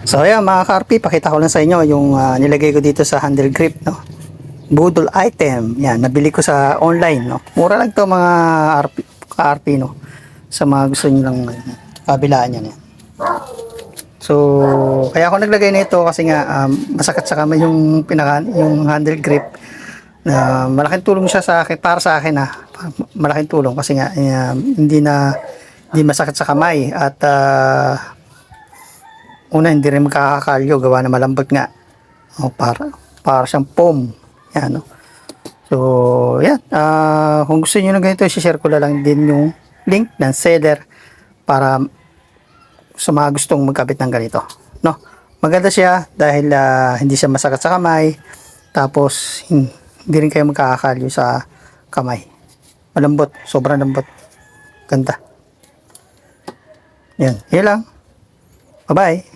So ayan mga ka-RP, pakita ko lang sa inyo yung nilagay ko dito sa handle grip, no? Budol item. Yan, nabili ko sa online, no? Mura lang to mga RP, ka-RP, no? Sa mga gusto niyo lang kabilaan yan. Yan. So, kaya ako naglagay nito kasi nga masakit sa kamay yung yung handle grip. Na malaking tulong siya sa akin, para sa akin malaking tulong kasi nga hindi masakit sa kamay at una hindi rin magkakakalyo gawa na malambot nga. O para siyang foam. Yan, no. So, yan. Kung gusto niyo ng ganito, i-share ko lang din yung link ng seller para sa mga gustong magkabit ng ganito, no. Maganda siya dahil hindi siya masakit sa kamay, tapos hindi rin kayo magkakakalyo sa kamay. Malambot, sobrang lambot. Ganda. Yan, yun lang. Bye-bye.